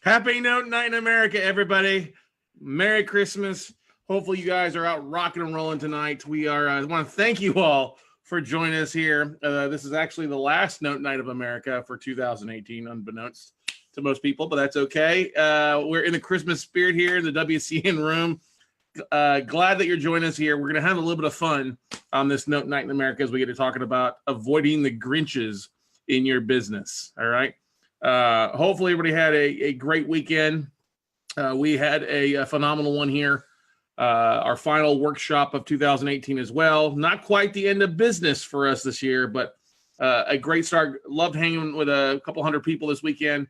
Happy Note Night in America, everybody. Merry Christmas. Hopefully you guys are out rocking and rolling tonight. I want to thank you all for joining us here. This is actually the last Note Night of America for 2018, unbeknownst to most people, but that's okay. We're in the Christmas spirit here in the WCN room. Glad that you're joining us here. We're going to have a little bit of fun on this Note Night in America as we get to talking about avoiding the Grinches in your business. All right. Hopefully everybody had a great weekend. We had a phenomenal one here. Our final workshop of 2018 as well. Not quite the end of business for us this year, but a great start. Loved hanging with a couple hundred people this weekend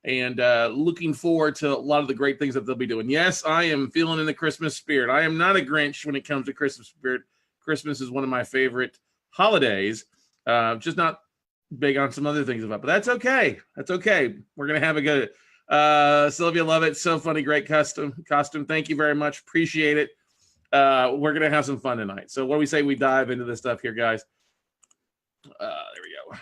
and looking forward to a lot of the great things that they'll be doing. Yes, I am feeling in the Christmas spirit. I am not a Grinch when it comes to Christmas spirit. Christmas is one of my favorite holidays. Just not big on some other things about, but that's okay. That's okay. We're going to have a good, Sylvia, love it. So funny. Great costume. Thank you very much. Appreciate it. We're going to have some fun tonight. So what do we say we dive into this stuff here, guys? There we go.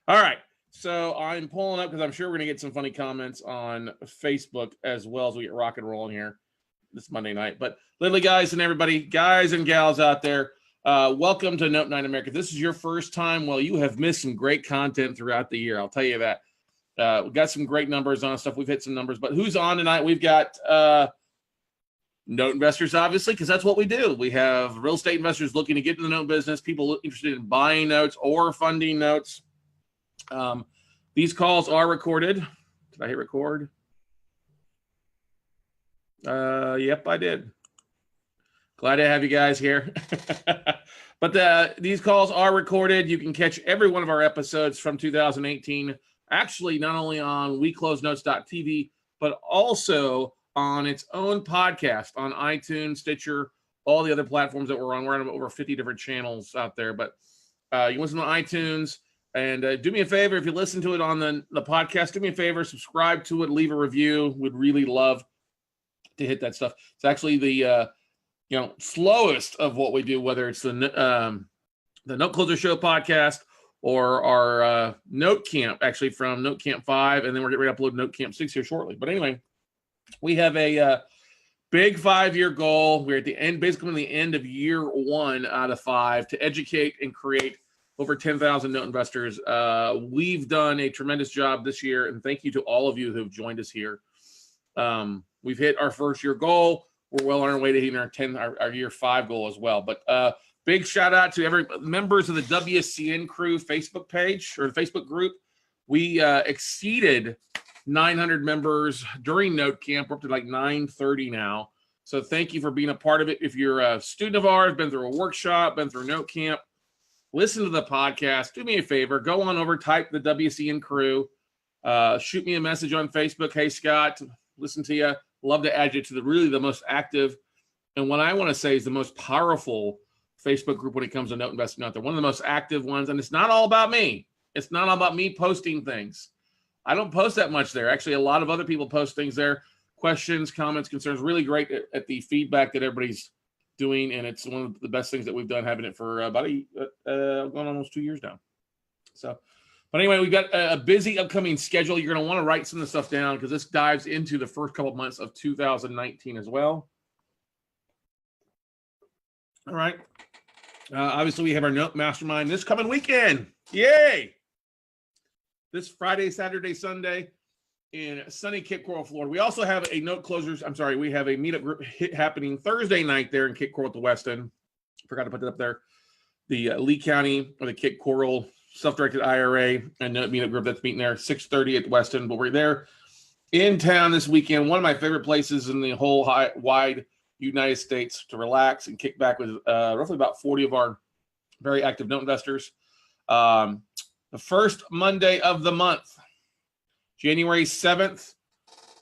All right. So I'm pulling up because I'm sure we're going to get some funny comments on Facebook as well as we get rock and rolling here this Monday night. But literally, guys and everybody, guys and gals out there, welcome to Note 9 America. This is your first time. Well, you have missed some great content throughout the year. I'll tell you that. We've got some great numbers on stuff. We've hit some numbers, but who's on tonight? We've got note investors, obviously, because that's what we do. We have real estate investors looking to get into the note business, people interested in buying notes or funding notes. These calls are recorded. Did I hit record? Yep, I did. Glad to have you guys here. But these calls are recorded. You can catch every one of our episodes from 2018, actually not only on WeCloseNotes.tv, but also on its own podcast on iTunes, Stitcher, all the other platforms that we're on. We're on over 50 different channels out there. But you can listen to iTunes. And do me a favor, if you listen to it on the podcast, do me a favor, subscribe to it, leave a review. Would really love to hit that stuff. It's actually the slowest of what we do, whether it's the Note Closer Show podcast or our Note Camp, actually from Note Camp 5, and then we're getting ready to upload Note Camp 6 here shortly. But anyway, we have a big 5-year goal. We're at the end, basically the end of year 1 out of 5 to educate and create over 10,000 note investors. We've done a tremendous job this year, and thank you to all of you who have joined us here. We've hit our first year goal. We're well on our way to hitting our year 5 goal as well. But big shout out to every members of the WCN Crew Facebook page or the Facebook group. We exceeded 900 members during Note Camp. We're up to like 930 now. So thank you for being a part of it. If you're a student of ours, been through a workshop, been through Note Camp, listen to the podcast. Do me a favor. Go on over, type the WCN Crew. Shoot me a message on Facebook. Hey, Scott, listen to you. Love to add you to the most active, and what I want to say is the most powerful Facebook group when it comes to note investing out there. One of the most active ones, and it's not all about me. It's not all about me posting things. I don't post that much there. Actually, a lot of other people post things there. Questions, comments, concerns. Really great at the feedback that everybody's doing, and it's one of the best things that we've done, having it for about going almost 2 years now. So, but anyway, we've got a busy upcoming schedule. You're going to want to write some of the stuff down because this dives into the first couple of months of 2019 as well. All right. Obviously, we have our Note Mastermind this coming weekend. Yay! This Friday, Saturday, Sunday in sunny Cape Coral, Florida. We also have a Note Closers. We have a meetup group happening Thursday night there in Cape Coral at the West End. Forgot to put that up there. The Lee County or the Cape Coral Self-Directed IRA and Note meetup group that's meeting there 6:30 at the West End. But we're there in town this weekend. One of my favorite places in the whole wide United States to relax and kick back with roughly about 40 of our very active note investors. The first Monday of the month, January 7th.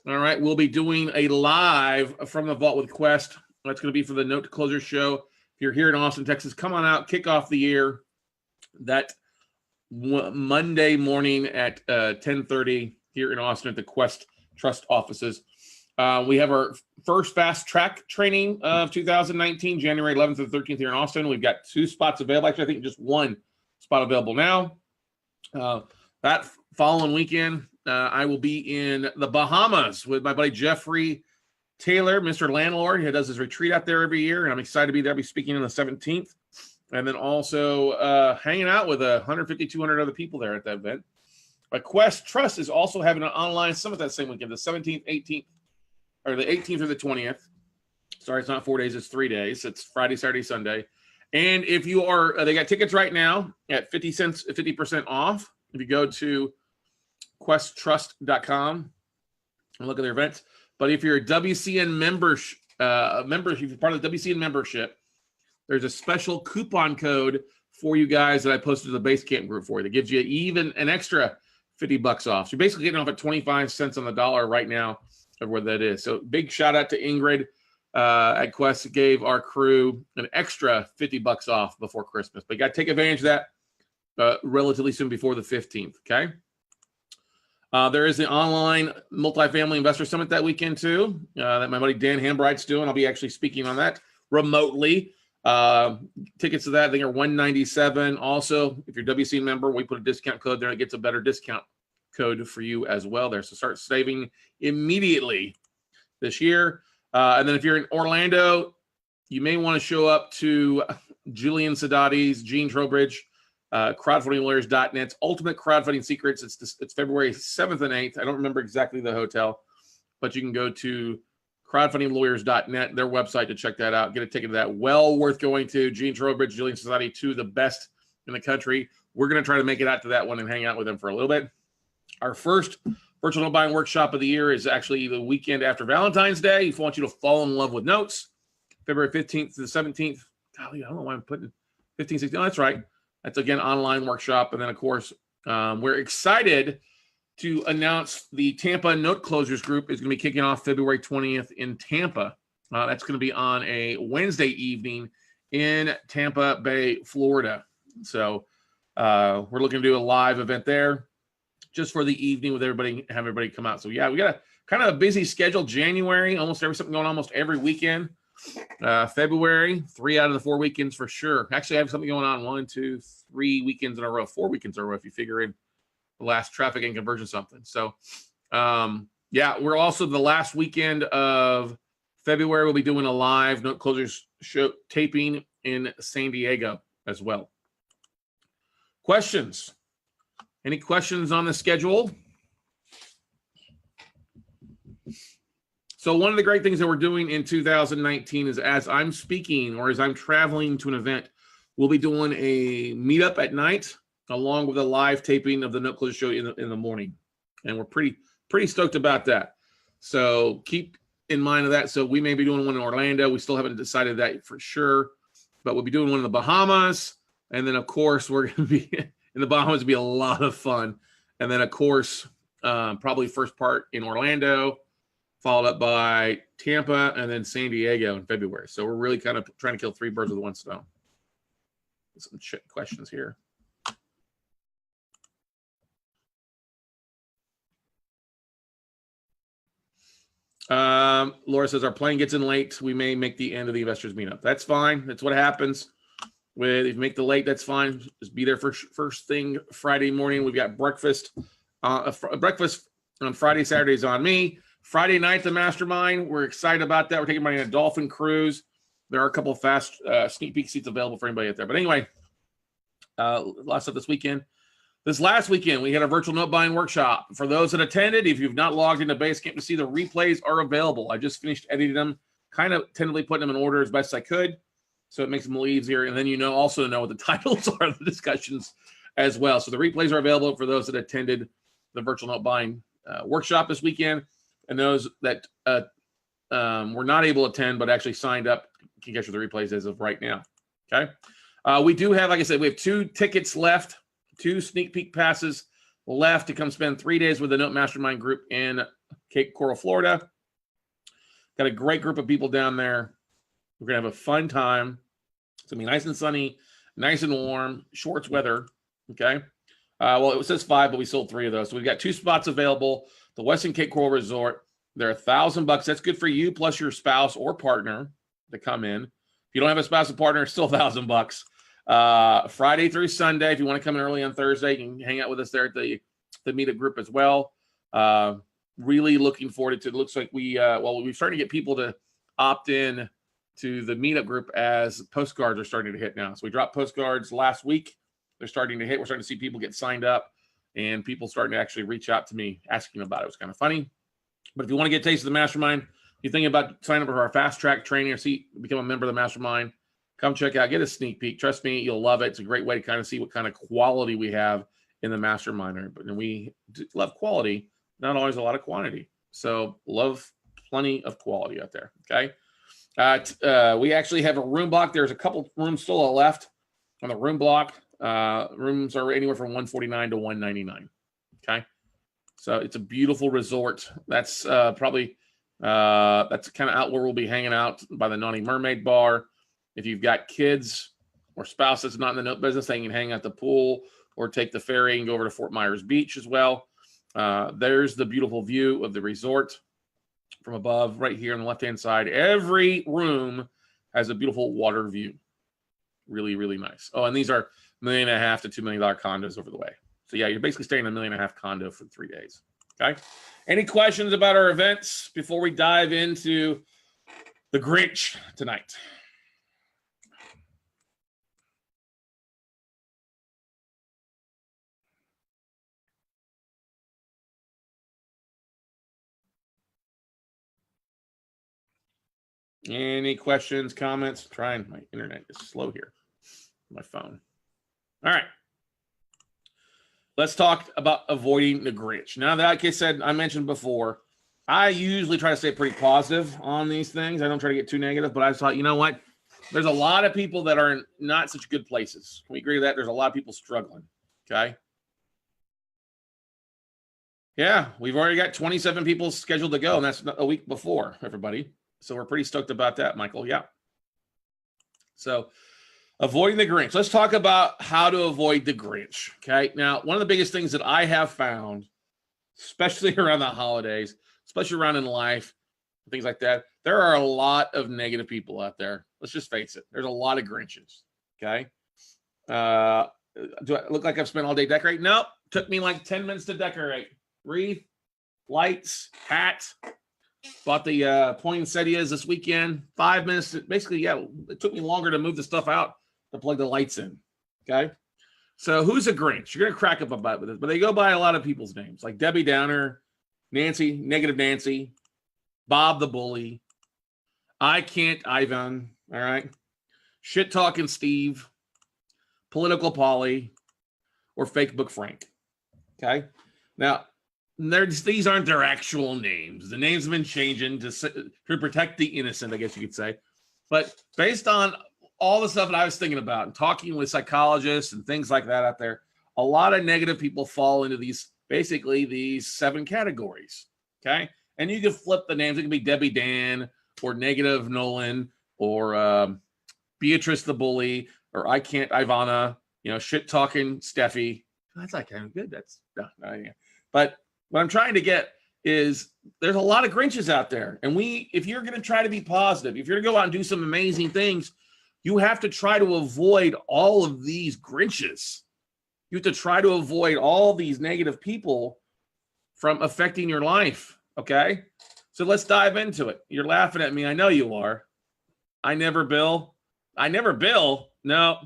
All right, we'll be doing a live from the Vault with Quest. That's going to be for the Note Closer Show. If you're here in Austin, Texas, come on out, kick off the year. That Monday morning at 10:30 here in Austin at the Quest Trust offices. We have our first fast track training of 2019, January 11th and 13th here in Austin. We've got 2 spots available. Actually, I think just 1 spot available now. That following weekend, I will be in the Bahamas with my buddy Jeffrey Taylor, Mr. Landlord. He does his retreat out there every year, and I'm excited to be there. I'll be speaking on the 17th. And then also hanging out with 150, 200 other people there at that event. But Quest Trust is also having an online summit that same weekend, the 17th, 18th, or the 18th or the 20th. Sorry, it's not 4 days, it's 3 days. It's Friday, Saturday, Sunday. And if you are, they got tickets right now at 50% off. If you go to questtrust.com and look at their events. But if you're a WCN member, if you're part of the WCN membership, there's a special coupon code for you guys that I posted to the Basecamp group for you that gives you even an extra $50 off. So you're basically getting off at 25 cents on the dollar right now of where that is. So big shout out to Ingrid at Quest, gave our crew an extra $50 off before Christmas. But you got to take advantage of that relatively soon before the 15th, okay? There is the online multifamily investor summit that weekend too that my buddy Dan Hambright's doing. I'll be actually speaking on that remotely. Tickets to that I think are $197. Also, if you're a WC member, we put a discount code there. It gets a better discount code for you as well there. So start saving immediately this year. And then if you're in Orlando, you may want to show up to Julian Sadati's, Gene Trowbridge, crowdfundinglawyers.net's Ultimate Crowdfunding Secrets. It's February 7th and 8th. I don't remember exactly the hotel, but you can go to crowdfundinglawyers.net, their website, to check that out. Get a ticket to that. Well worth going to. Gene Trowbridge, Julian Sadati, two of the best in the country. We're going to try to make it out to that one and hang out with them for a little bit. Our first virtual note buying workshop of the year is actually the weekend after Valentine's Day. If I want you to fall in love with notes, February 15th to the 17th. Golly, I don't know why I'm putting 15, 16. Oh, that's right. That's, again, online workshop. And then, of course, we're excited to announce the Tampa Note Closers Group is going to be kicking off February 20th in Tampa. That's going to be on a Wednesday evening in Tampa Bay, Florida. So we're looking to do a live event there just for the evening with everybody, have everybody come out. So, yeah, we got a kind of a busy schedule. January, something going almost every weekend. February, 3 out of the 4 weekends for sure. Actually, I have something going on 1, 2, 3 weekends in a row, 4 weekends in a row if you figure in the last traffic and conversion something. So, yeah, we're also the last weekend of February. We'll be doing a live Note Closers show taping in San Diego as well. Questions? Any questions on the schedule? So one of the great things that we're doing in 2019 is as I'm speaking or as I'm traveling to an event, we'll be doing a meetup at night along with a live taping of the Note Closers show in the morning. And we're pretty stoked about that. So keep in mind of that. So we may be doing one in Orlando. We still haven't decided that for sure, but we'll be doing one in the Bahamas. And then, of course, we're going to be in the Bahamas. Will be a lot of fun. And then, of course, probably first part in Orlando, followed up by Tampa, and then San Diego in February. So we're really kind of trying to kill 3 birds with 1 stone. Some questions here. Laura says, our plane gets in late. We may make the end of the investors meetup. That's fine. That's what happens. If you make the late, that's fine. Just be there first thing Friday morning. We've got breakfast. Breakfast on Friday, Saturdays on me. Friday night, the mastermind. We're excited about that. We're taking money on a dolphin cruise. There are a couple of fast sneak peek seats available for anybody out there. But anyway, lots of this weekend. This last weekend, we had a virtual note buying workshop. For those that attended, if you've not logged into Basecamp to see, the replays are available. I just finished editing them, kind of tentatively putting them in order as best I could, so it makes them a little easier. And then also know what the titles are of the discussions as well. So the replays are available for those that attended the virtual note buying workshop this weekend, and those that were not able to attend but actually signed up can catch the replays as of right now. Okay, we do have, like I said, we have 2 tickets left. 2 sneak peek passes left to come spend 3 days with the Note Mastermind group in Cape Coral, Florida. Got a great group of people down there. We're going to have a fun time. It's going to be nice and sunny, nice and warm, shorts weather. Okay. Well, it says 5, but we sold 3 of those. So we've got 2 spots available. The Westin Cape Coral Resort. They're $1,000. That's good for you plus your spouse or partner to come in. If you don't have a spouse or partner, it's still $1,000. Friday through Sunday. If you want to come in early on Thursday, you can hang out with us there at the the meetup group as well. Really looking forward to it. It looks like we're starting to get people to opt in to the meetup group as postcards are starting to hit now. So we dropped postcards last week. They're starting to hit. We're starting to see people get signed up and people starting to actually reach out to me asking about it. It was kind of funny. But if you want to get a taste of the mastermind, if you're thinking about signing up for our fast track training or become a member of the mastermind, come check out, get a sneak peek. Trust me, you'll love it. It's a great way to kind of see what kind of quality we have in the mastermind. And we love quality, not always a lot of quantity. So love plenty of quality out there. Okay. We actually have a room block. There's a couple rooms still left on the room block. Rooms are anywhere from $149 to $199. Okay. So it's a beautiful resort. That's probably that's kind of out where we'll be hanging out by the Naughty Mermaid bar. If you've got kids or spouse that's not in the note business, they can hang out the pool or take the ferry and go over to Fort Myers Beach as well. There's the beautiful view of the resort from above right here on the left-hand side. Every room has a beautiful water view. Really, really nice. Oh, and these are $1.5 million to $2 million condos over the way. So yeah, you're basically staying in $1.5 million condo for 3 days. Okay. Any questions about our events before we dive into the Grinch tonight? Any questions, comments? Trying. My internet is slow here. My phone. All right. Let's talk about avoiding the Grinch. Now, like I said, I mentioned before, I usually try to stay pretty positive on these things. I don't try to get too negative, but I thought, you know what? There's a lot of people that are in not such good places. Can we agree with that? There's a lot of people struggling. Okay. Yeah, we've already got 27 people scheduled to go, and that's a week before, everybody. So we're pretty stoked about that, Michael. Yeah. So avoiding the Grinch. Let's talk about how to avoid the Grinch. Okay. Now, one of the biggest things that I have found, especially around the holidays, especially around in life, things like that, there are a lot of negative people out there. Let's just face it. There's a lot of Grinches. Okay. Do I look like I've spent all day decorating? Nope. Took me like 10 minutes to decorate. Wreath, lights, hat. Bought the poinsettias this weekend. 5 minutes. Basically, yeah, it took me longer to move the stuff out to plug the lights in. Okay. So who's a Grinch? You're going to crack up about this, but they go by a lot of people's names like Debbie Downer, Nancy, Negative Nancy, Bob the Bully, I Can't Ivan. All right. Shit Talking Steve, Political Polly, or Fake Book Frank. Okay. Now, these aren't their actual names. The names have been changing to protect the innocent, I guess you could say. But based on all the stuff that I was thinking about and talking with psychologists and things like that out there, a lot of negative people fall into these 7 categories. Okay. And you can flip the names. It can be Debbie Dan or Negative Nolan or Beatrice the Bully or I Can't Ivana, Shit Talking Steffi. That's like kind of good. That's yeah. But what I'm trying to get is there's a lot of Grinches out there. And if you're going to try to be positive, if you're going to go out and do some amazing things, you have to try to avoid all of these Grinches. You have to try to avoid all these negative people from affecting your life. Okay. So let's dive into it. You're laughing at me. I know you are. I never Bill. No,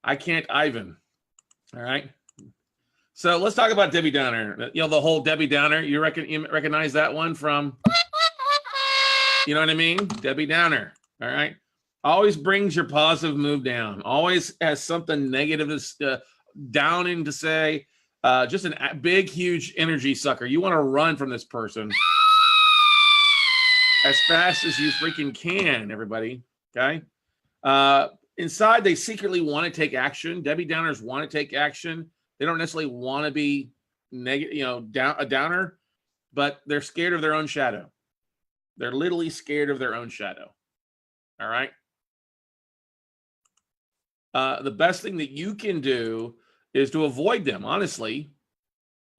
I Can't Ivan. All right. So let's talk about Debbie Downer. The whole Debbie Downer. You recognize that one from, you know what I mean? Debbie Downer. All right. Always brings your positive mood down. Always has something negative to downing to say. Just a big, huge energy sucker. You want to run from this person as fast as you freaking can, everybody. Okay. Inside, they secretly want to take action. Debbie Downers want to take action. They don't necessarily want to be negative, a downer, but they're scared of their own shadow. They're literally scared of their own shadow. All right. The best thing that you can do is to avoid them, honestly.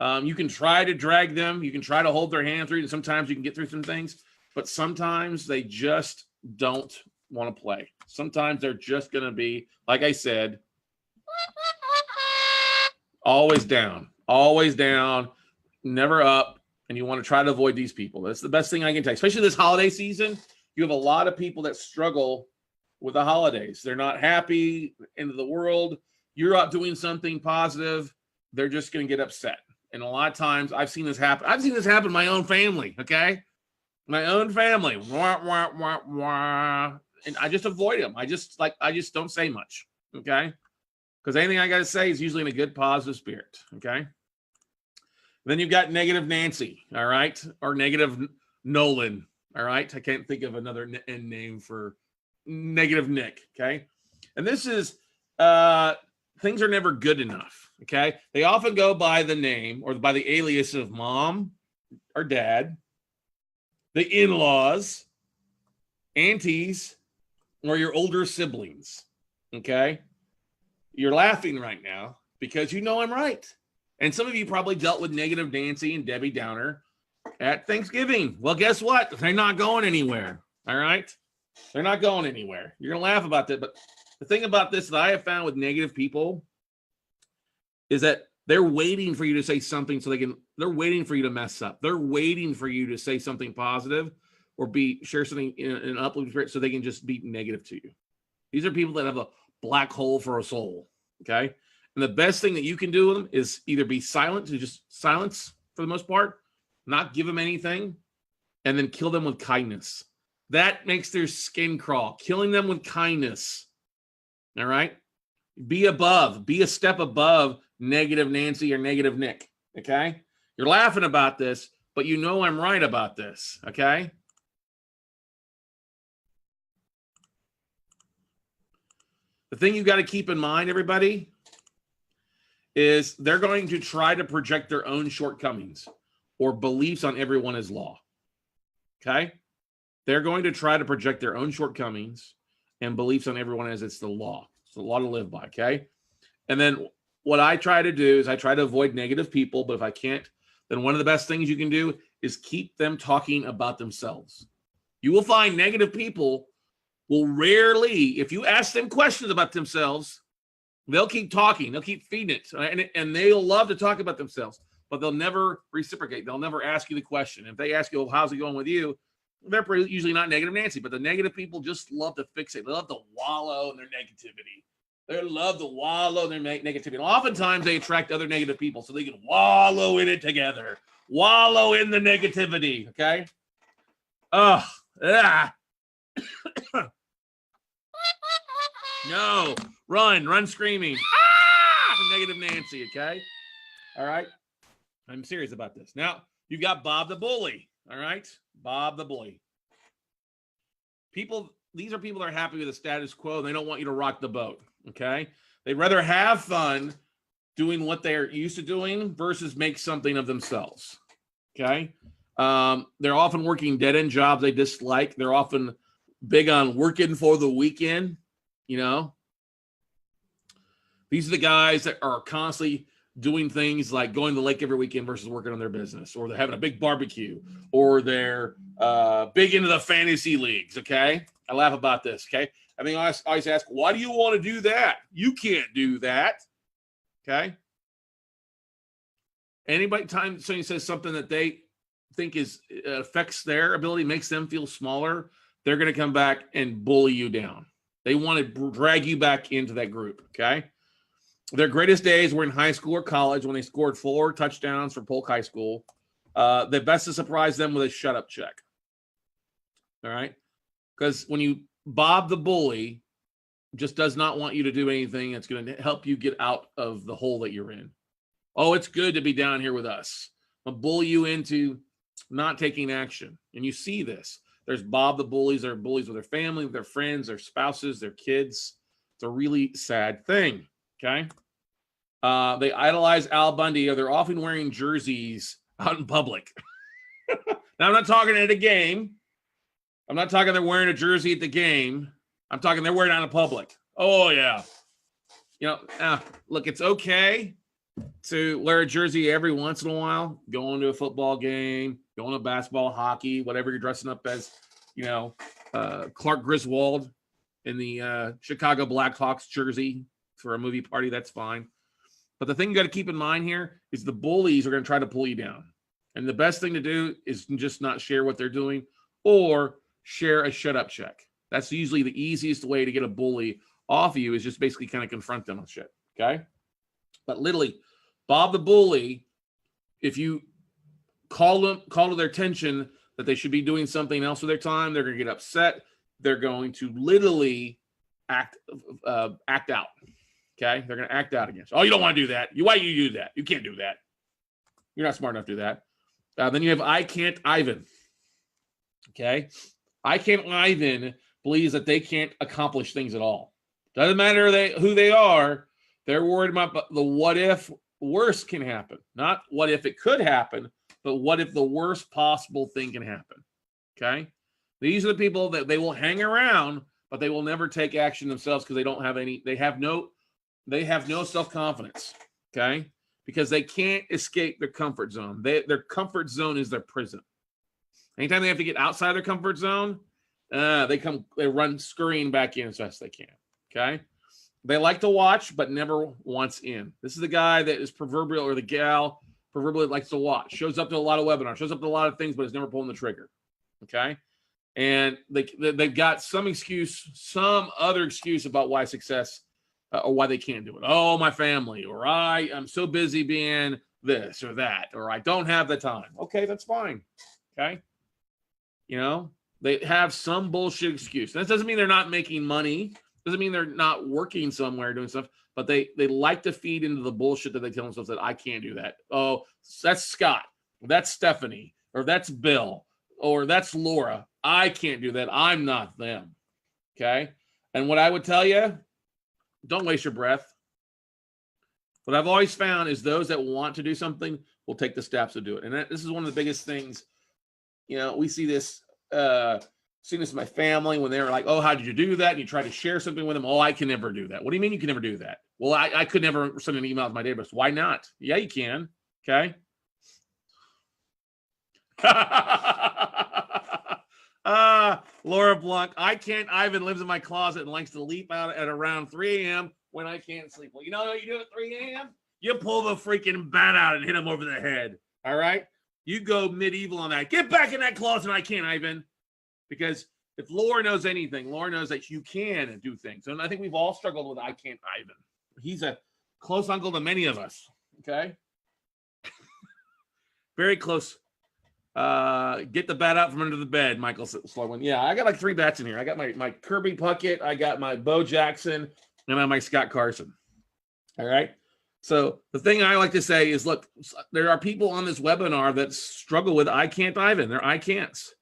You can try to drag them. You can try to hold their hand through, and sometimes you can get through some things, but sometimes they just don't want to play. Sometimes they're just going to be, like I said, always down. always down, never up. And you want to try to avoid these people. That's the best thing I can tell you, especially this holiday season. You have a lot of people that struggle with the holidays. They're not happy into the world. You're out doing something positive. They're just going to get upset. And a lot of times I've seen this happen. I've seen this happen in my own family. Okay. My own family. Wah, wah, wah, wah. And I just avoid them. I just don't say much. Okay. Because anything I got to say is usually in a good, positive spirit. Okay. Then you've got Negative Nancy, all right, or Negative Nolan, all right. I can't think of another name for Negative Nick, okay. And this is things are never good enough, okay. They often go by the name or by the alias of mom or dad, the in-laws, aunties, or your older siblings, okay. You're laughing right now because you know I'm right. And some of you probably dealt with Negative Nancy and Debbie Downer at Thanksgiving. Well, guess what? They're not going anywhere. All right? They're not going anywhere. You're going to laugh about that. But the thing about this that I have found with negative people is that they're waiting for you to say something they're waiting for you to mess up. They're waiting for you to say something positive or share something in an uplifting spirit so they can just be negative to you. These are people that have a black hole for a soul. Okay? And the best thing that you can do with them is either be silent, to just silence for the most part, not give them anything, and then kill them with kindness. That makes their skin crawl. Killing them with kindness. All right? Be a step above Negative Nancy or Negative Nick. Okay? You're laughing about this, but you know I'm right about this. Okay? The thing you got to keep in mind, everybody, is they're going to try to project their own shortcomings or beliefs on everyone as law. Okay? They're going to try to project their own shortcomings and beliefs on everyone as it's the law. It's the law to live by, okay? And then what I try to do is I try to avoid negative people, but if I can't, then one of the best things you can do is keep them talking about themselves. You will find negative people will rarely, if you ask them questions about themselves, they'll keep talking. They'll keep feeding it. And they'll love to talk about themselves, but they'll never reciprocate. They'll never ask you the question. If they ask you, well, how's it going with you? They're usually not Negative Nancy, but the negative people just love to fixate. They love to wallow in their negativity. They love to wallow in their negativity. And oftentimes they attract other negative people so they can wallow in it together. Wallow in the negativity, okay? No, run screaming. From Negative Nancy, okay? All right? I'm serious about this. Now, you've got Bob the Bully, all right? Bob the Bully. These are people that are happy with the status quo. They don't want you to rock the boat, okay? They'd rather have fun doing what they're used to doing versus make something of themselves, okay? They're often working dead-end jobs they dislike. They're often big on working for the weekend, you know? These are the guys that are constantly doing things like going to the lake every weekend versus working on their business, or they're having a big barbecue, or they're big into the fantasy leagues, okay? I laugh about this, okay? I mean, I always ask, why do you want to do that? You can't do that, okay? Time somebody says something that they think affects their ability, makes them feel smaller, they're going to come back and bully you down. They want to drag you back into that group, okay? Their greatest days were in high school or college when they scored 4 touchdowns for Polk High School. The best to surprise them with a shut-up check. All right? Because when you Bob the Bully just does not want you to do anything that's going to help you get out of the hole that you're in. Oh, it's good to be down here with us. I'll bully you into not taking action. And you see this. There's Bob the Bullies. They're bullies with their family, with their friends, their spouses, their kids. It's a really sad thing. Okay. They idolize Al Bundy, or they're often wearing jerseys out in public. Now, I'm not talking at a game. I'm not talking they're wearing a jersey at the game. I'm talking they're wearing it out in public. Oh, yeah. You know, look, it's okay to wear a jersey every once in a while, going to a football game, going to basketball, hockey, whatever you're dressing up as, you know, Clark Griswold in the Chicago Blackhawks jersey for a movie party, that's fine. But the thing you got to keep in mind here is the bullies are going to try to pull you down. And the best thing to do is just not share what they're doing or share a shut up check. That's usually the easiest way to get a bully off you, is just basically kind of confront them with shit. Okay. But literally, Bob the bully, if you call to their attention that they should be doing something else with their time, they're going to get upset. They're going to literally act out. Okay. They're going to act out against you. Oh, you don't want to do that. Why do you do that? You can't do that. You're not smart enough to do that. Then you have I Can't Ivan. Okay. I Can't Ivan believes that they can't accomplish things at all. Doesn't matter who they are. They're worried about the what if worst can happen. Not what if it could happen, but what if the worst possible thing can happen. Okay. These are the people that they will hang around, but they will never take action themselves because they have no self-confidence. Okay. Because they can't escape their comfort zone. Their comfort zone is their prison. Anytime they have to get outside their comfort zone, they run scurrying back in as fast as they can. Okay. They like to watch, but never once in. This is the guy that is proverbial, or the gal proverbially likes to watch. Shows up to a lot of webinars, shows up to a lot of things, but is never pulling the trigger. Okay. And they've got some other excuse about why success or why they can't do it. Oh, my family, or I'm so busy being this or that, or I don't have the time. Okay, that's fine. Okay. They have some bullshit excuse. That doesn't mean they're not making money. Doesn't mean they're not working somewhere doing stuff, but they like to feed into the bullshit that they tell themselves that I can't do that. Oh, that's Scott. That's Stephanie. Or that's Bill. Or that's Laura. I can't do that. I'm not them. Okay. And what I would tell you, don't waste your breath. What I've always found is those that want to do something will take the steps to do it. And this is one of the biggest things. We see this, seen this in my family when they were like, oh, how did you do that? And you try to share something with them. Oh, I can never do that. What do you mean you can never do that? Well, I could never send an email to my database. Why not? Yeah, you can. Okay. Laura Blanc, I can't. Ivan lives in my closet and likes to leap out at around 3 a.m. when I can't sleep. Well, you know what you do at 3 a.m.? You pull the freaking bat out and hit him over the head. All right? You go medieval on that. Get back in that closet. I can't, Ivan. Because if Laura knows anything, Laura knows that you can do things. And I think we've all struggled with I Can't Ivan. He's a close uncle to many of us. Okay? Very close. Get the bat out from under the bed, Michael Sloan. Yeah, I got like 3 bats in here. I got my Kirby Puckett, I got my Bo Jackson, and I got my Scott Carson. All right. So the thing I like to say is, look, there are people on this webinar that struggle with I Can't Ivan. They're I can'ts.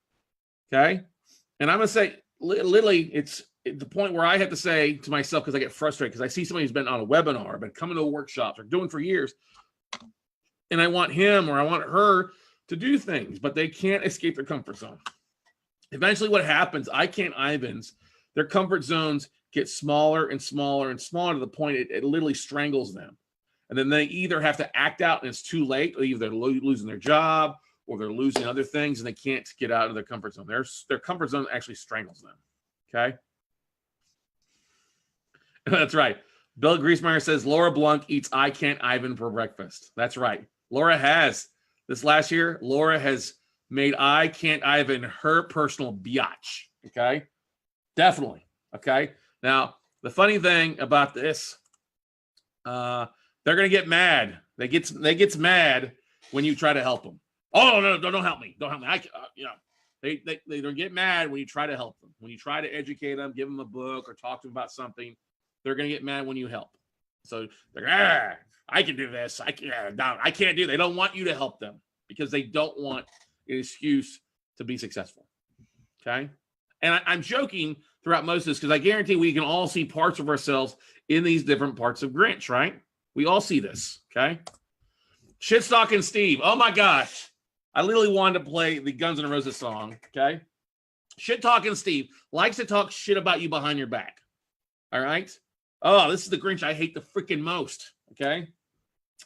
Okay. And I'm going to say, literally, it's at the point where I have to say to myself, because I get frustrated, because I see somebody who's been on a webinar, been coming to workshops, or doing for years, and I want him or I want her to do things, but they can't escape their comfort zone. Eventually what happens, I Can't Ivans, their comfort zones get smaller and smaller and smaller to the point it literally strangles them. And then they either have to act out and it's too late, or either they're losing their job or they're losing other things and they can't get out of their comfort zone. Their comfort zone actually strangles them. Okay. That's right. Bill Griesmeyer says Laura Blanc eats I Can't Ivan for breakfast. That's right. Laura has. This last year, Laura has made I Can't Ivan her personal biatch. Okay. Definitely. Okay. Now, the funny thing about this, they're going to get mad. They gets mad when you try to help them. Oh, no, don't help me. Don't help me. They get mad when you try to help them. When you try to educate them, give them a book or talk to them about something, they're going to get mad when you help. So they're, I can do this. I can't do it. They don't want you to help them because they don't want an excuse to be successful. Okay. And I'm joking throughout most of this because I guarantee we can all see parts of ourselves in these different parts of Grinch, right? We all see this. Okay. Shitstalking Steve. Oh my gosh. I literally wanted to play the Guns N' Roses song. Okay. Shit talking Steve likes to talk shit about you behind your back. All right. Oh, this is the Grinch I hate the freaking most. Okay.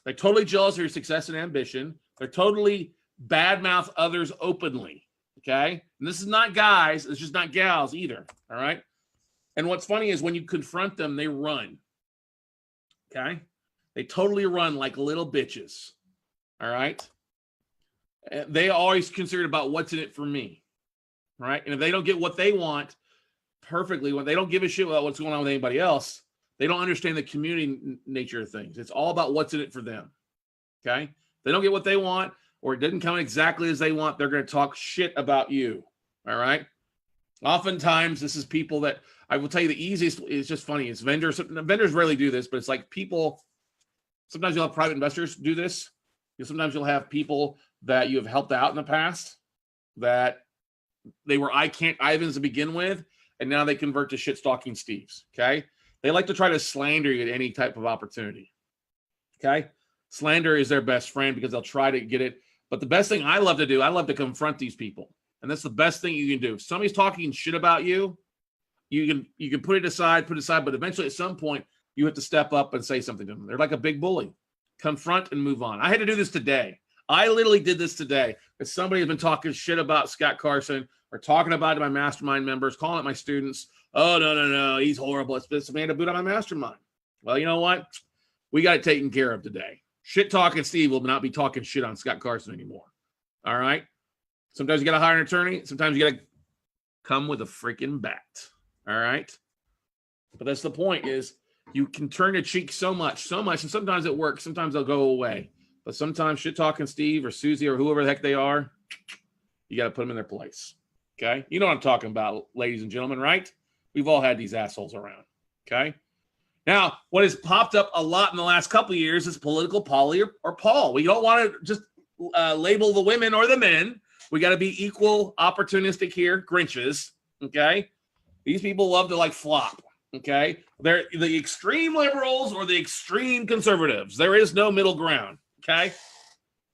They're totally jealous of your success and ambition. They're totally badmouth others openly. Okay. And this is not guys. It's just not gals either. All right. And what's funny is when you confront them, they run. Okay. They totally run like little bitches. All right. They always consider about what's in it for me. Right. And if they don't get what they want perfectly, when they don't give a shit about what's going on with anybody else, they don't understand the community nature of things. It's all about what's in it for them. Okay. If they don't get what they want, or it didn't come exactly as they want, they're going to talk shit about you. All right. Oftentimes, this is people that I will tell you the easiest is just funny. It's vendors. Vendors rarely do this, but it's like people. Sometimes you'll have private investors do this. Sometimes you'll have people that you have helped out in the past that they were I can't Ivans to begin with, and now they convert to shit stalking Steves. Okay. They like to try to slander you at any type of opportunity. Okay. Slander is their best friend because they'll try to get it. But the best thing I love to do, I love to confront these people. And that's the best thing you can do. If somebody's talking shit about you, you can put it aside, but eventually at some point you have to step up and say something to them. They're like a big bully. Confront and move on. I had to do this today. I literally did this today. If somebody has been talking shit about Scott Carson or talking about it to my mastermind members, calling it my students, oh, no, he's horrible. It's a man to boot on my mastermind. Well, you know what? We got it taken care of today. Shit talking Steve will not be talking shit on Scott Carson anymore. All right? Sometimes you got to hire an attorney. Sometimes you got to come with a freaking bat. All right? But that's the point is you can turn your cheek so much. And sometimes it works. Sometimes they'll go away. But sometimes shit talking Steve or Susie or whoever the heck they are, you got to put them in their place. Okay? You know what I'm talking about, ladies and gentlemen, right? We've all had these assholes around. Okay? Now, what has popped up a lot in the last couple of years is political Polly or Paul. We don't want to just label the women or the men. We got to be equal opportunistic here, Grinches. Okay? These people love to like flop. Okay? They're the extreme liberals or the extreme conservatives. There is no middle ground. Okay?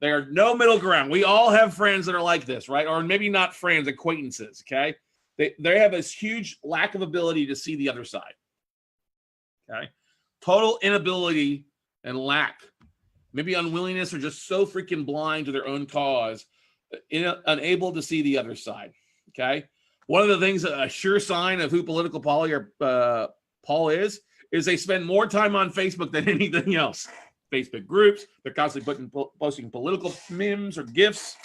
There are no middle ground. We all have friends that are like this, right? Or maybe not friends, acquaintances. Okay? They have this huge lack of ability to see the other side. Okay. Total inability and lack, maybe unwillingness, or just so freaking blind to their own cause, unable to see the other side. Okay. One of the things, a sure sign of who political Polly or Paul is they spend more time on Facebook than anything else. Facebook groups, they're constantly posting political memes or GIFs.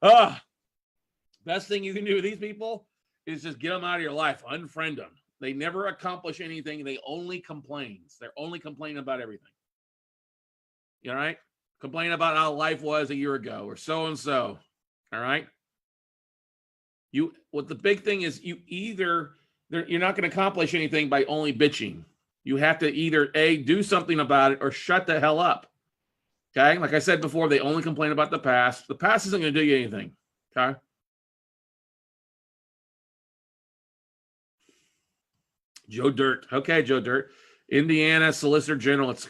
Best thing you can do with these people is just get them out of your life, unfriend them. They never accomplish anything. They only complain. They're only complaining about everything. You all right? Complain about how life was a year ago or so-and-so. All right? What the big thing is, you're not going to accomplish anything by only bitching. You have to either A, do something about it or shut the hell up. Okay? Like I said before, they only complain about the past. The past isn't going to do you anything. Okay? Joe Dirt. Okay, Joe Dirt. Indiana Solicitor General. It's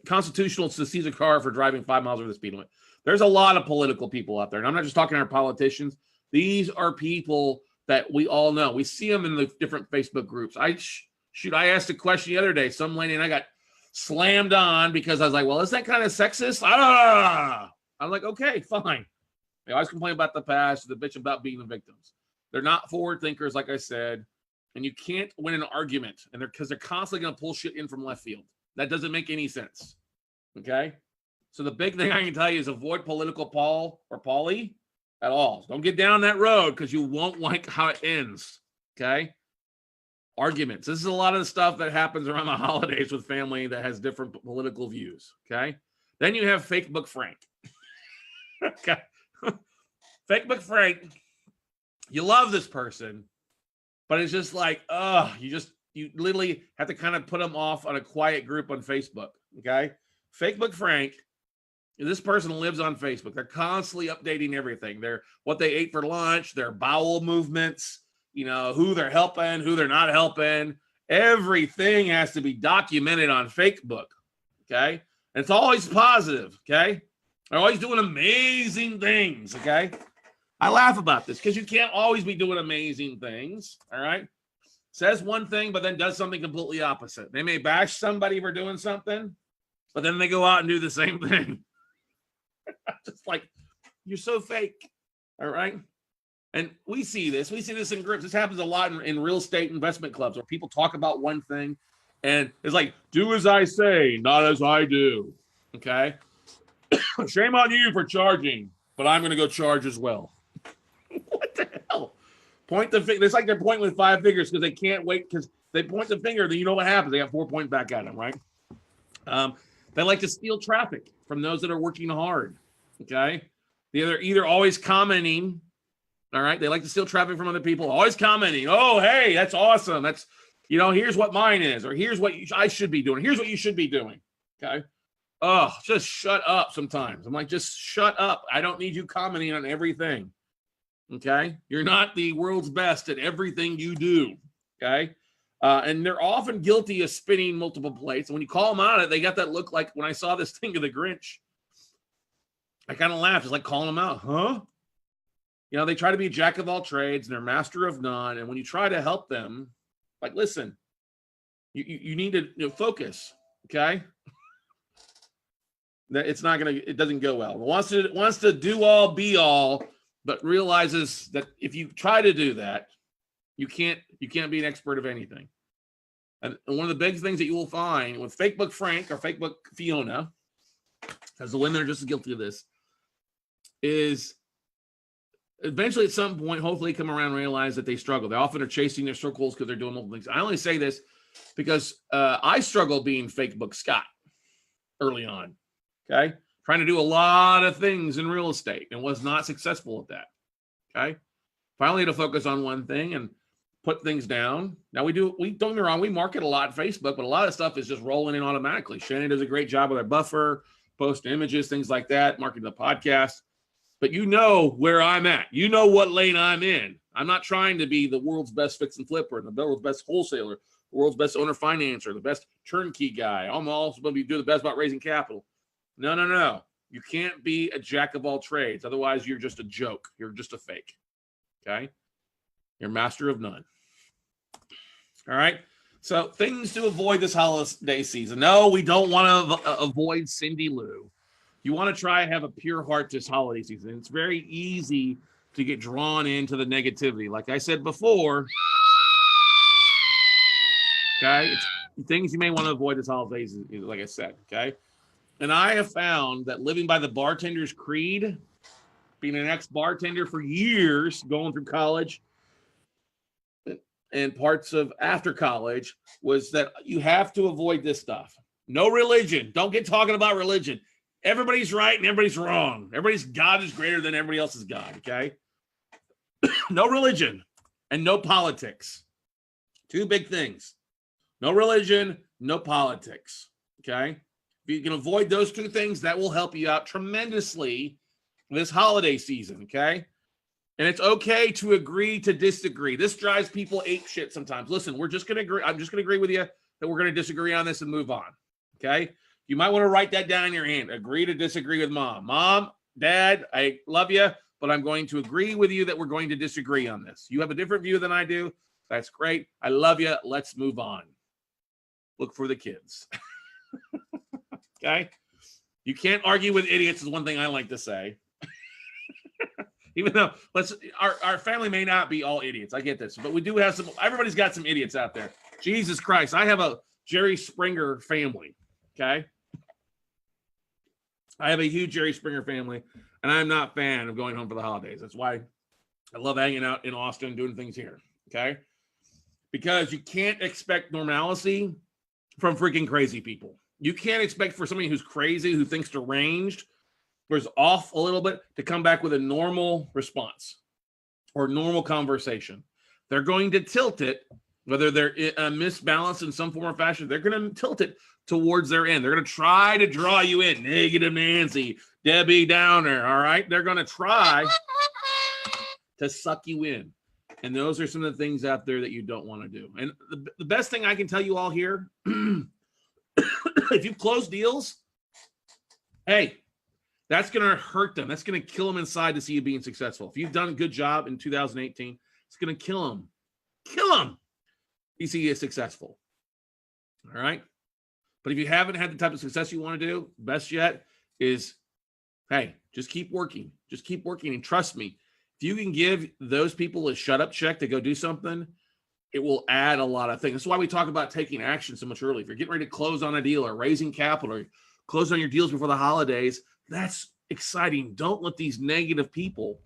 constitutional to seize a car for driving 5 miles over the speed limit. There's a lot of political people out there. And I'm not just talking our politicians. These are people that we all know. We see them in the different Facebook groups. I asked a question the other day. Some lady and I got slammed on because I was like, well, is that kind of sexist? I'm like, okay, fine. They always complain about the past, the bitch about being the victims. They're not forward thinkers, like I said. And you can't win an argument, and because they're constantly going to pull shit in from left field. That doesn't make any sense. Okay? So the big thing I can tell you is avoid political Paul or Polly at all. Don't get down that road because you won't like how it ends. Okay? Arguments. This is a lot of the stuff that happens around the holidays with family that has different political views. Okay? Then you have Fake Book Frank. Okay? Fake Book Frank. You love this person. But it's just like, you literally have to kind of put them off on a quiet group on Facebook, okay? Fake Book Frank, this person lives on Facebook. They're constantly updating everything. What they ate for lunch, their bowel movements, who they're helping, who they're not helping. Everything has to be documented on Facebook, okay? And it's always positive, okay? They're always doing amazing things, okay? I laugh about this because you can't always be doing amazing things, all right? Says one thing, but then does something completely opposite. They may bash somebody for doing something, but then they go out and do the same thing. Just like, you're so fake, all right? And we see this in groups. This happens a lot in real estate investment clubs where people talk about one thing And it's like, do as I say, not as I do. Okay. Shame on you for charging, but I'm going to go charge as well. What the hell? Point the finger. It's like they're pointing with 5 fingers because they can't wait because they point the finger. Then you know what happens? They have 4 points back at them, right? They like to steal traffic from those that are working hard. Okay. They're either always commenting. All right. They like to steal traffic from other people, always commenting. Oh, hey, that's awesome. That's, here's what mine is, or here's what I should be doing. Here's what you should be doing. Okay. Oh, just shut up sometimes. I'm like, just shut up. I don't need you commenting on everything. Okay. You're not the world's best at everything you do. Okay. And they're often guilty of spinning multiple plates. And when you call them out, they got that look like when I saw this thing of the Grinch, I kind of laughed. It's like calling them out. Huh? They try to be a jack of all trades and they're master of none. And when you try to help them, like, listen, you need to focus. Okay. That it doesn't go well. It wants to do all, be all, but realizes that if you try to do that, you can't be an expert of anything. And one of the big things that you will find with Fakebook Frank or Fakebook Fiona, as the women are just as guilty of this, is eventually at some point, hopefully come around and realize that they struggle. They often are chasing their circles because they're doing multiple things. I only say this because I struggled being Fakebook Scott early on. Okay. Trying to do a lot of things in real estate and was not successful at that. Okay. Finally had to focus on one thing and put things down. Now we don't get me wrong. We market a lot on Facebook, but a lot of stuff is just rolling in automatically. Shannon does a great job with our buffer, post images, things like that, marketing the podcast. But where I'm at. You know what lane I'm in. I'm not trying to be the world's best fix and flipper, the world's best wholesaler, the world's best owner financer, the best turnkey guy. I'm also going to be doing the best about raising capital. No. You can't be a jack of all trades. Otherwise, you're just a joke. You're just a fake. Okay? You're master of none. All right? So things to avoid this holiday season. No, we don't want to avoid Cindy Lou. You want to try and have a pure heart this holiday season. It's very easy to get drawn into the negativity. Like I said before, okay, it's things you may want to avoid this holiday season, like I said, okay? And I have found that living by the bartender's creed, being an ex-bartender for years, going through college and parts of after college, was that you have to avoid this stuff. No religion. Don't get talking about religion. Everybody's right and everybody's wrong. Everybody's God is greater than everybody else's God, okay? No religion and no politics. 2 big things. No religion, no politics, okay? If you can avoid those 2 things, that will help you out tremendously this holiday season, okay? And it's okay to agree to disagree. This drives people ape shit sometimes. Listen, we're just going to agree. I'm just going to agree with you that we're going to disagree on this and move on, okay? You might want to write that down in your hand. Agree to disagree with mom. Mom, dad, I love you, but I'm going to agree with you that we're going to disagree on this. You have a different view than I do. That's great. I love you. Let's move on. Look for the kids. Okay? You can't argue with idiots is one thing I like to say. Even though our family may not be all idiots. I get this. But we do have everybody's got some idiots out there. Jesus Christ. I have a Jerry Springer family. Okay? I have a huge Jerry Springer family, and I'm not a fan of going home for the holidays. That's why I love hanging out in Austin, doing things here, okay? Because you can't expect normalcy from freaking crazy people. You can't expect for somebody who's crazy, who thinks deranged, or is off a little bit, to come back with a normal response or normal conversation. They're going to tilt it, whether they're misbalanced in some form or fashion, they're going to tilt it towards their end. They're going to try to draw you in. Negative Nancy, Debbie Downer, all right? They're going to try to suck you in. And those are some of the things out there that you don't want to do. And the best thing I can tell you all here, if you close deals, hey, that's going to hurt them. That's going to kill them inside to see you being successful. If you've done a good job in 2018, it's going to kill them. Kill them. You see you successful. All right? But if you haven't had the type of success you want to do, best yet is, hey, just keep working. Just keep working. And trust me, if you can give those people a shut up check to go do something, it will add a lot of things. That's why we talk about taking action so much early. If you're getting ready to close on a deal or raising capital or close on your deals before the holidays, that's exciting. Don't let these negative people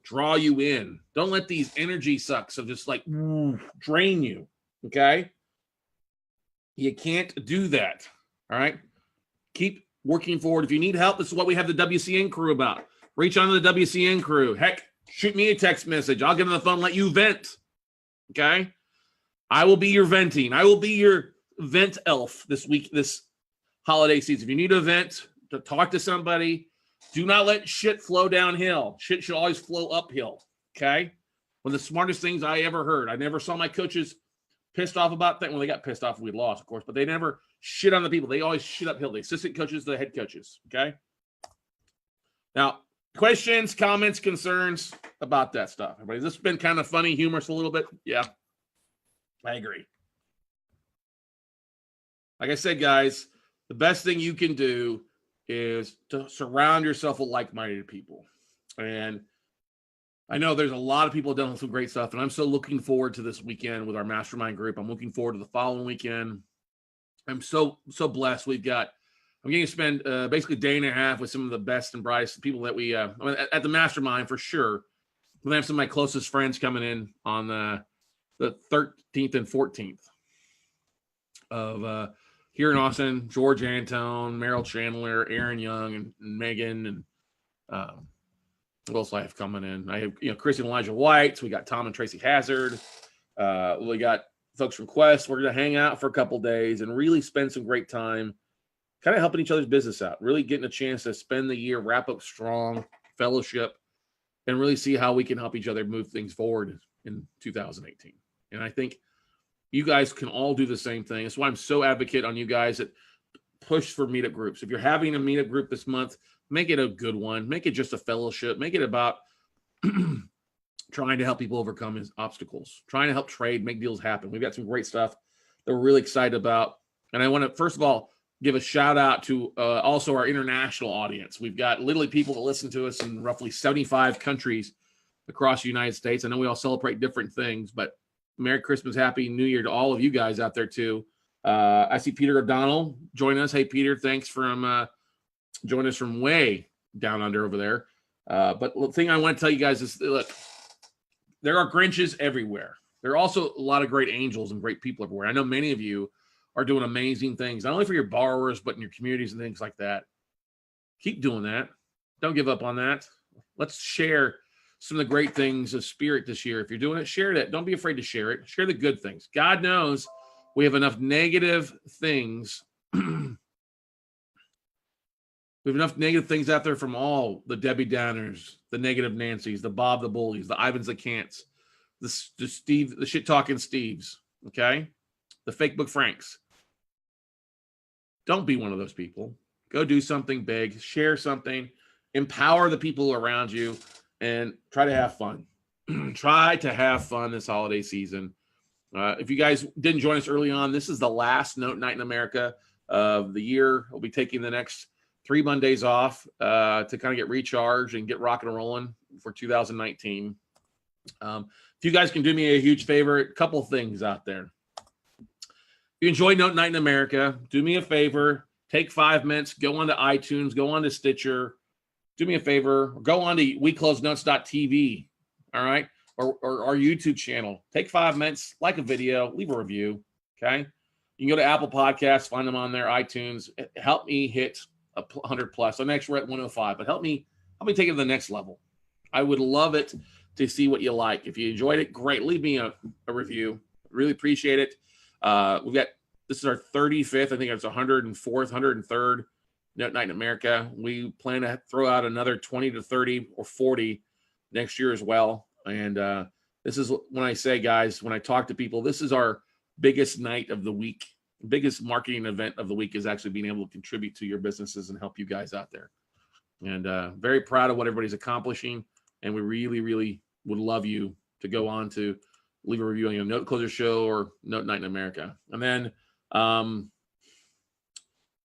draw you in. Don't let these energy sucks of just like drain you. Okay? You can't do that. All right? Keep working forward. If you need help, this is what we have the WCN crew about. Reach on to the WCN crew. Heck, shoot me a text message. I'll get on the phone and let you vent. Okay? I will be your venting. I will be your vent elf this week, this holiday season. If you need a vent, to talk to somebody, do not let shit flow downhill. Shit should always flow uphill. Okay? One of the smartest things I ever heard. I never saw my coaches pissed off about that. Well, they got pissed off when we lost, of course, but they never shit on the people. They always shit uphill. The assistant coaches, the head coaches. Okay? Now, questions, comments, concerns about that stuff. Everybody, this has been kind of funny, humorous a little bit. Yeah, I agree. Like I said, guys, the best thing you can do is to surround yourself with like-minded people. And I know there's a lot of people doing some great stuff, and I'm so looking forward to this weekend with our mastermind group. I'm looking forward to the following weekend. I'm so blessed. I'm getting to spend basically a day and a half with some of the best and brightest people that we at the mastermind for sure. I'm gonna have some of my closest friends coming in on the 13th and 14th of here in Austin. George Antone, Merrill Chandler, Aaron Young, and Megan, and what else I have coming in? I have Chris and Elijah White. So we got Tom and Tracy Hazard. We got folks from Quest. We're gonna hang out for a couple days and really spend some great time, kind of helping each other's business out, really getting a chance to spend the year, wrap up strong, fellowship, and really see how we can help each other move things forward in 2018. And I think you guys can all do the same thing. That's why I'm so advocate on you guys that push for meetup groups. If you're having a meetup group this month, make it a good one. Make it just a fellowship. Make it about trying to help people overcome his obstacles, trying to help trade, make deals happen. We've got some great stuff that we're really excited about. And I want to, first of all, give a shout out to also our international audience. We've got literally people that listen to us in roughly 75 countries across the United States. I know we all celebrate different things, but Merry Christmas, Happy New Year to all of you guys out there too. I see Peter O'Donnell join us. Hey, Peter, thanks from joining us from way down under over there. But the thing I want to tell you guys is, look, there are Grinches everywhere. There are also a lot of great angels and great people everywhere. I know many of you are doing amazing things, not only for your borrowers, but in your communities and things like that. Keep doing that. Don't give up on that. Let's share some of the great things of spirit this year. If you're doing it, share that. Don't be afraid to share it. Share the good things. God knows we have enough negative things. We have enough negative things out there from all the Debbie Downers, the negative Nancys, the Bob the Bullies, the Ivans the Cants, the Steve, the shit talking Steves, okay? The fake book Franks. Don't be one of those people. Go do something big, share something, empower the people around you, and try to have fun. Try to have fun this holiday season. If you guys didn't join us early on, this is the last Note Night in America of the year. We'll be taking the next 3 Mondays off to kind of get recharged and get rocking and rolling for 2019. If you guys can do me a huge favor, a couple of things out there. If you enjoy Note Night in America, do me a favor. Take 5 minutes. Go on to iTunes. Go on to Stitcher. Do me a favor. Go on to WeCloseNotes.tv. All right? Or our YouTube channel. Take 5 minutes. Like a video. Leave a review. Okay? You can go to Apple Podcasts. Find them on there. iTunes. Help me hit 100 plus. So next we're at 105. But help me take it to the next level. I would love it to see what you like. If you enjoyed it, great. Leave me a review. Really appreciate it. This is our 35th. I think it's 104th, 103rd Note Night in America. We plan to throw out another 20 to 30 or 40 next year as well. And this is when I say, guys, when I talk to people, this is our biggest night of the week. Biggest marketing event of the week is actually being able to contribute to your businesses and help you guys out there. And very proud of what everybody's accomplishing. And we really, really would love you to go on to leave a review on your Note Closer Show or Note Night in America. And then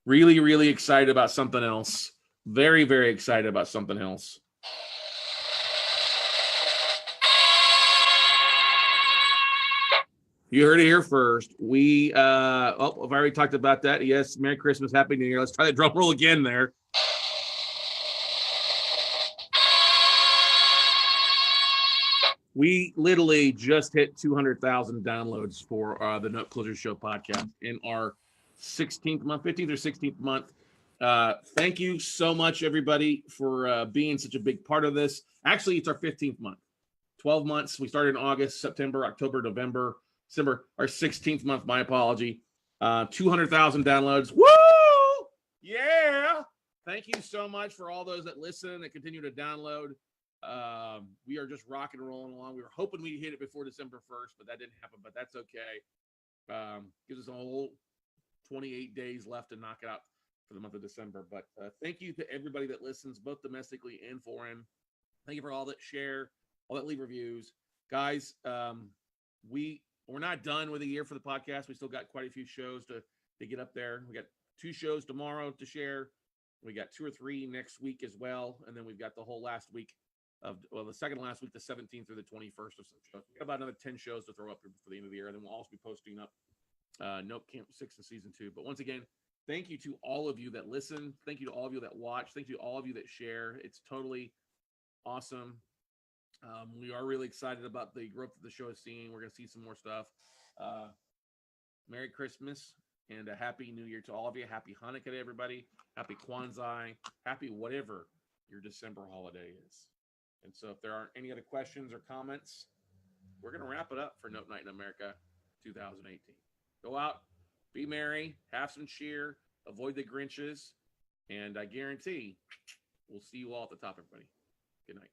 really, really excited about something else. Very, very excited about something else. You heard it here first. I've already talked about that. Yes, Merry Christmas, Happy New Year. Let's try that drum roll again there. We literally just hit 200,000 downloads for the Note Closers Show podcast in our 16th month, 15th or 16th month. Thank you so much, everybody, for being such a big part of this. Actually, it's our 15th month. 12 months. We started in August, September, October, November, December. Our 16th month, my apology. 200,000 downloads. Woo! Yeah! Thank you so much for all those that listen and continue to download. We are just rocking and rolling along. We were hoping we'd hit it before December 1st, but that didn't happen, but that's okay. Gives us a whole 28 days left to knock it out for the month of December. But thank you to everybody that listens, both domestically and foreign. Thank you for all that share, all that leave reviews. Guys, we're not done with the year for the podcast. We still got quite a few shows to get up there. We got 2 shows tomorrow to share. We got 2 or 3 next week as well. And then we've got the whole last week the second last week, the 17th through the 21st of some shows. We got about another 10 shows to throw up for the end of the year. And then we'll also be posting up Note Camp 6 in season 2. But once again, thank you to all of you that listen. Thank you to all of you that watch. Thank you to all of you that share. It's totally awesome. We are really excited about the growth that the show is seeing. We're going to see some more stuff. Merry Christmas and a Happy New Year to all of you. Happy Hanukkah to everybody. Happy Kwanzaa. Happy whatever your December holiday is. And so if there aren't any other questions or comments, we're going to wrap it up for Note Night in America 2018. Go out, be merry, have some cheer, avoid the Grinches, and I guarantee we'll see you all at the top, everybody. Good night.